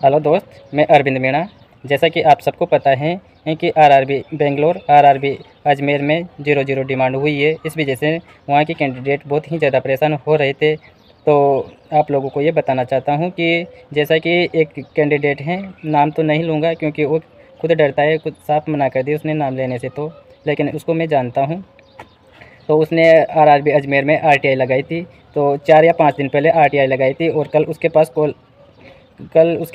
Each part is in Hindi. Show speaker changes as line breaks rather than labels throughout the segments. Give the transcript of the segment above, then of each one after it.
हेलो दोस्त, मैं अरविंद मीणा। जैसा कि आप सबको पता है कि आरआरबी बेंगलोर आरआरबी अजमेर में 0-0 डिमांड हुई है। इस वजह से वहाँ के कैंडिडेट बहुत ही ज़्यादा परेशान हो रहे थे। तो आप लोगों को ये बताना चाहता हूँ कि जैसा कि एक कैंडिडेट हैं, नाम तो नहीं लूँगा क्योंकि वो खुद डरता है, खुद साफ मना कर दिया उसने नाम लेने से, तो लेकिन उसको मैं जानता हूँ। तो उसने आरआरबी अजमेर में आरटीआई लगाई थी। तो 4 या 5 दिन पहले आरटीआई लगाई थी और कल उसके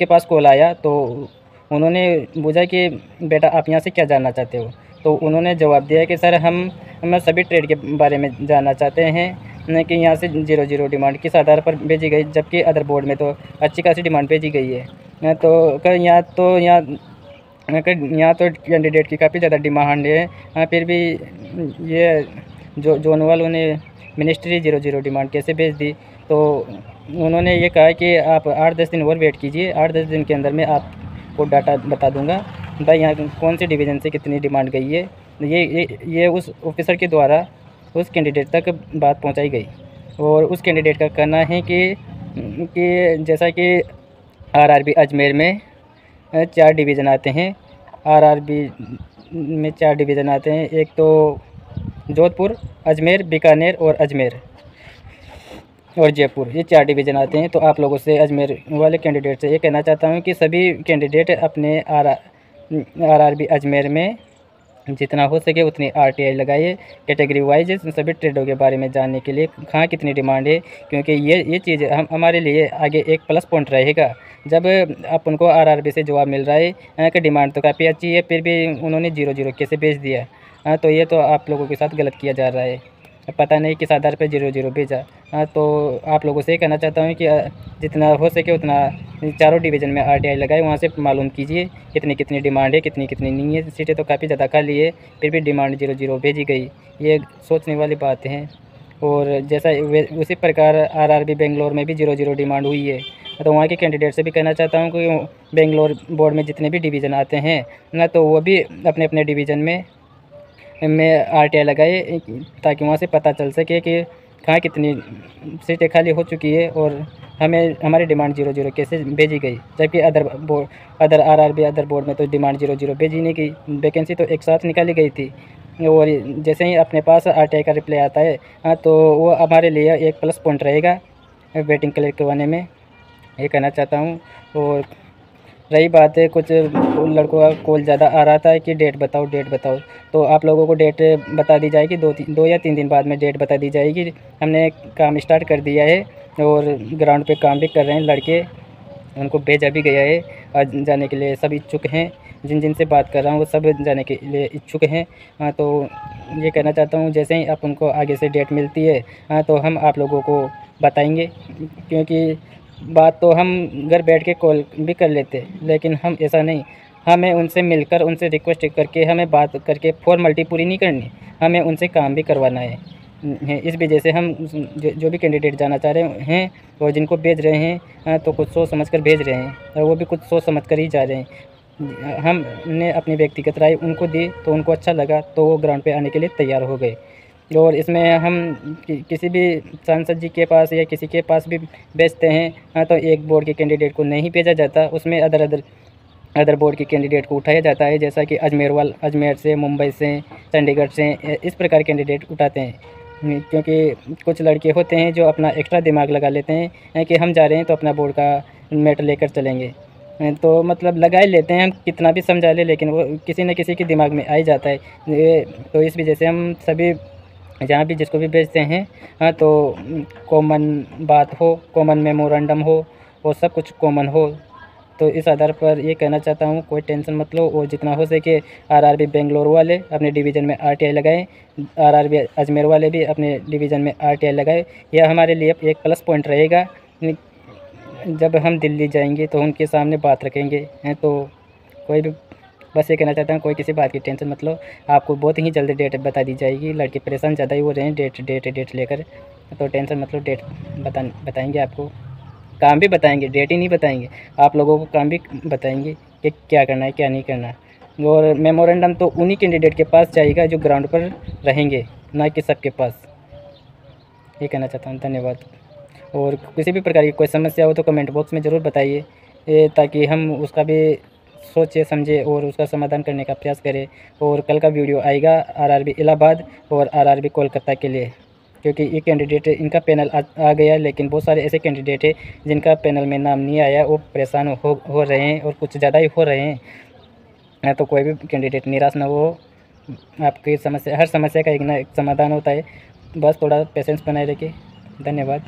पास कॉल आया। तो उन्होंने पूछा कि बेटा आप यहाँ से क्या जानना चाहते हो। तो उन्होंने जवाब दिया कि सर हम सभी ट्रेड के बारे में जानना चाहते हैं कि यहाँ से 0-0 डिमांड किस आधार पर भेजी गई, जबकि अदर बोर्ड में तो अच्छी खासी डिमांड भेजी गई है। तो यहाँ तो कैंडिडेट की काफ़ी ज़्यादा डिमांड है। फिर भी ये जो जोन वालों ने मिनिस्ट्री 0-0 डिमांड कैसे भेज दी। तो उन्होंने ये कहा कि आप 8-10 दिन और वेट कीजिए, 8-10 दिन के अंदर मैं आपको डाटा बता दूंगा भाई यहाँ कौन से डिवीज़न से कितनी डिमांड गई है। ये उस ऑफिसर के द्वारा उस कैंडिडेट तक बात पहुंचाई गई। और उस कैंडिडेट का कहना है कि जैसा कि आरआरबी अजमेर में 4 डिवीज़न आते हैं। आरआरबी में 4 डिवीज़न आते हैं, एक तो जोधपुर, अजमेर, बीकानेर और अजमेर और जयपुर, ये 4 डिवीज़न आते हैं। तो आप लोगों से अजमेर वाले कैंडिडेट से ये कहना चाहता हूँ कि सभी कैंडिडेट अपने आरआरबी अजमेर में जितना हो सके उतनी आरटीआई लगाइए। कैटेगरी वाइज सभी ट्रेडों के बारे में जानने के लिए कहाँ कितनी डिमांड है, क्योंकि ये चीज़ हमारे लिए आगे एक प्लस पॉइंट रहेगा। जब अपन को आरआरबी से जवाब मिल रहा है कि डिमांड तो काफ़ी अच्छी है, फिर भी उन्होंने 0-0 कैसे भेज दिया। तो ये तो आप लोगों के साथ गलत किया जा रहा है, पता नहीं किस आधार पर 0-0 भेजा। तो आप लोगों से कहना चाहता हूँ कि जितना हो सके उतना चारों डिवीज़न में आरटीआई लगाए, वहाँ से मालूम कीजिए कितनी कितनी डिमांड है, कितनी कितनी नहीं है। सीटें तो काफ़ी ज़्यादा खाली है, फिर भी डिमांड 0-0 भेजी गई, ये सोचने वाली बात है। और जैसा उसी प्रकार आरआरबी बेंगलोर में भी 0-0 डिमांड हुई है। तो वहाँ के कैंडिडेट से भी कहना चाहता हूँ कि बेंगलोर बोर्ड में जितने भी डिवीज़न आते हैं ना, तो वो भी अपने अपने डिवीज़न में आरटीआई लगाए, ताकि वहाँ से पता चल सके कि कहाँ कितनी सीटें खाली हो चुकी है और हमारी डिमांड 0-0 कैसे भेजी गई। जबकि अदर आरआरबी अदर बोर्ड में तो डिमांड 0-0 भेजी नहीं गई, वैकेंसी तो एक साथ निकाली गई थी। और जैसे ही अपने पास आरटीआई का रिप्लाई आता है तो वो हमारे लिए एक प्लस पॉइंट रहेगा वेटिंग क्लियर करवाने में, ये कहना चाहता हूँ। और रही बात है, कुछ लड़कों का कॉल ज़्यादा आ रहा था कि डेट बताओ डेट बताओ। तो आप लोगों को डेट बता दी जाएगी, 2 या 3 दिन बाद में डेट बता दी जाएगी। हमने काम स्टार्ट कर दिया है और ग्राउंड पे काम भी कर रहे हैं लड़के, उनको भेजा भी गया है। आज जाने के लिए सब इच्छुक हैं, जिन से बात कर रहा हूँ वो सब जाने के लिए इच्छुक हैं। तो ये कहना चाहता हूँ जैसे ही आप उनको आगे से डेट मिलती है तो हम आप लोगों को बताएंगे, क्योंकि बात तो हम घर बैठ के कॉल भी कर लेते, लेकिन हम ऐसा नहीं, हमें उनसे मिलकर उनसे रिक्वेस्ट करके हमें बात करके फॉर्मेलिटी पूरी नहीं करनी, हमें उनसे काम भी करवाना है। इस वजह से हम जो भी कैंडिडेट जाना चाह रहे हैं और जिनको भेज रहे हैं तो कुछ सोच समझ कर भेज रहे हैं, और वो भी कुछ सोच समझ कर ही जा रहे हैं। हमने अपनी व्यक्तिगत राय उनको दी तो उनको अच्छा लगा, तो वो ग्राउंड पे आने के लिए तैयार हो गए। और इसमें हम किसी भी सांसद जी के पास या किसी के पास भी भेजते हैं तो एक बोर्ड के कैंडिडेट को नहीं भेजा जाता, उसमें अदर बोर्ड के कैंडिडेट को उठाया जाता है। जैसा कि अजमेर से, मुंबई से, चंडीगढ़ से, इस प्रकार कैंडिडेट उठाते हैं। क्योंकि कुछ लड़के होते हैं जो अपना एक्स्ट्रा दिमाग लगा लेते हैं कि हम जा रहे हैं तो अपना बोर्ड का मैटर लेकर चलेंगे। तो मतलब लगा ही लेते हैं, हम कितना भी समझा ले लेकिन वो किसी न किसी के दिमाग में आ ही जाता है। तो इस वजह से हम सभी जहाँ भी जिसको भी भेजते हैं तो कॉमन बात हो, कॉमन मेमोरेंडम हो और सब कुछ कॉमन हो। तो इस आधार पर ये कहना चाहता हूँ कोई टेंशन मत लो, और जितना हो सके आरआरबी बेंगलोर वाले अपने डिवीज़न में आरटीआई लगाएं, आरआरबी अजमेर वाले भी अपने डिवीज़न में आरटीआई लगाएं। यह हमारे लिए एक प्लस पॉइंट रहेगा, जब हम दिल्ली जाएंगे तो उनके सामने बात रखेंगे। तो कोई भी, बस ये कहना चाहता हूँ कोई किसी बात की टेंशन मत लो, आपको बहुत ही जल्दी डेट बता दी जाएगी। लड़के परेशान ज़्यादा ही हो रहे हैं डेट लेकर, तो टेंशन मत लो, डेट बताएंगे आपको, काम भी बताएंगे, डेट ही नहीं बताएंगे, आप लोगों को काम भी बताएंगे कि क्या करना है क्या नहीं करना। और मेमोरेंडम तो उन्हीं कैंडिडेट के पास जाएगा जो ग्राउंड पर रहेंगे, ना कि सबके पास। ये कहना चाहता हूँ, धन्यवाद। और किसी भी प्रकार की कोई समस्या हो तो कमेंट बॉक्स में ज़रूर बताइए। ताकि हम उसका भी सोचे समझे और उसका समाधान करने का प्रयास करें। और कल का वीडियो आएगा आरआरबी इलाहाबाद और आरआरबी कोलकाता के लिए, क्योंकि ये कैंडिडेट इनका पैनल आ गया, लेकिन बहुत सारे ऐसे कैंडिडेट हैं जिनका पैनल में नाम नहीं आया, वो परेशान हो रहे हैं और कुछ ज़्यादा ही हो रहे हैं। तो कोई भी कैंडिडेट निराश ना हो। आपकी समस्या, हर समस्या का एक ना एक समाधान होता है। बस थोड़ा पेशेंस बनाए रखिए। धन्यवाद।